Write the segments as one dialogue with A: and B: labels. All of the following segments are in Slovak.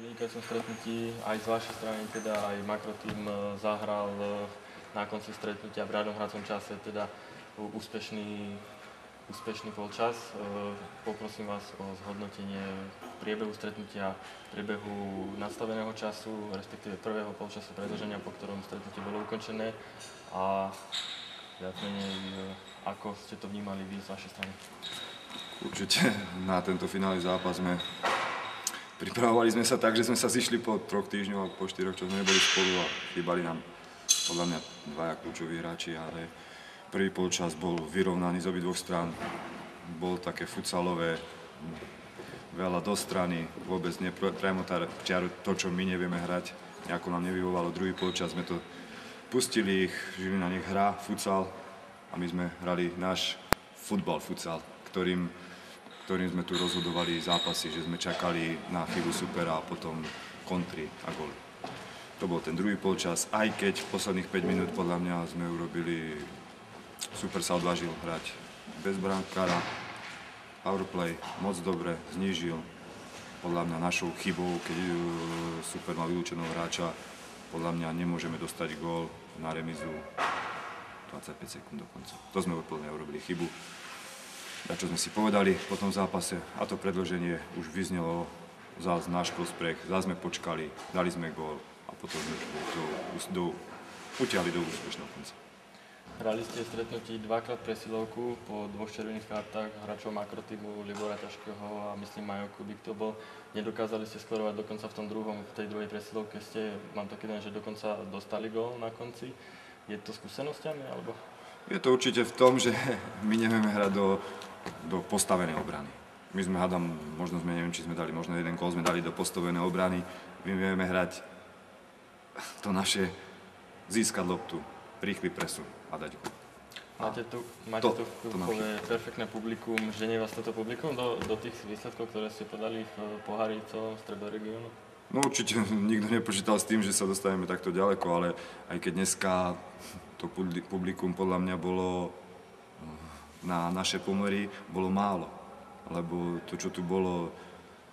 A: vynikajúcom stretnutí aj z vašej strany, teda aj makrotým zahral na konci stretnutia v riadnom hracom čase, teda úspešný polčas. Poprosím vás o zhodnotenie priebehu stretnutia, priebehu nastaveného času, respektíve prvého polčasu predĺženia, po ktorom stretnutie bolo ukončené a viac menej, ako ste to vnímali vy z vašej strany.
B: Určite na tento finálny zápas pripravovali sme sa tak, že sme sa zišli po 3 týždňoch a po 4, čo sme neboli spolu a chýbali nám podľa mňa dvaja kľúčoví hráči, ale prvý polčas bol vyrovnaný z obidvoch strán. Bol také futsalové, veľa do strany, vôbec priamo čiaru to, čo my nevieme hrať, nejako nám nevyhovovalo. Druhý polčas sme to pustili ich, Žilina nech hrá futsal a my sme hrali náš futsal, ktorým sme tu rozhodovali zápasy, že sme čakali na chybu supera a potom kontry a góly. To bol ten druhý polčas, aj keď v posledných 5 minút podľa mňa sme urobili, super sa odvážil hrať bez brankára, powerplay moc dobre, znížil podľa mňa našou chybou, keď super mal vylúčeného hráča, podľa mňa nemôžeme dostať gól na remizu 25 sekúnd do konca. To sme úplne urobili chybu. A čo sme si povedali po tom zápase, a to predĺženie už vyznelo zás náš prospech, zás sme počkali, dali sme gól a potom sme to utiahli do úspešného konca.
A: Hrali ste stretnutí dvakrát presilovku po 2 červených kartách hráčov makrotímu Libora Ťažkého a myslím Majo Kubík to bol. Nedokázali ste skorovať dokonca v tom druhom, v tej druhej presilovke mám taký den, že dokonca dostali gól na konci. Je to skúsenosťami alebo?
B: Je to určite v tom, že my nevieme hrať do postavenej obrany. My sme neviem, či sme dali, možno jeden gól sme dali do postavenej obrany. My vieme hrať to naše, získať loptu, rýchly presun a dať gól.
A: Máte tu perfektné publikum, ženie vás toto publikum do tých výsledkov, ktoré ste podali v pohári celom stredoregiónu?
B: No určite nikto nepočítal s tým, že sa dostaneme takto ďaleko, ale aj keď dneska to publikum podľa mňa bolo na naše pomery bolo málo, lebo to, čo tu bolo,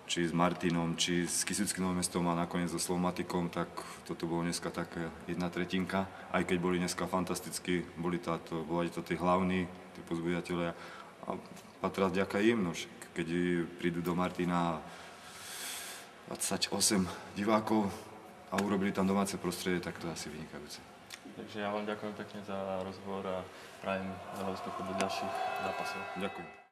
B: či s Martinom, či s Kysuckým Novým Mestom a nakoniec so Slovmatikom, tak toto bolo dneska taká 1/3, aj keď boli dneska fantastickí, boli to tí hlavní, tí pozbuditeľia a teraz ďaká im, no, keď prídu do Martina 28 divákov a urobili tam domáce prostredie, tak to je asi vynikajúce.
A: Takže ja vám ďakujem pekne za rozhovor a prajem veľa úspechu do ďalších zápasov.
B: Ďakujem.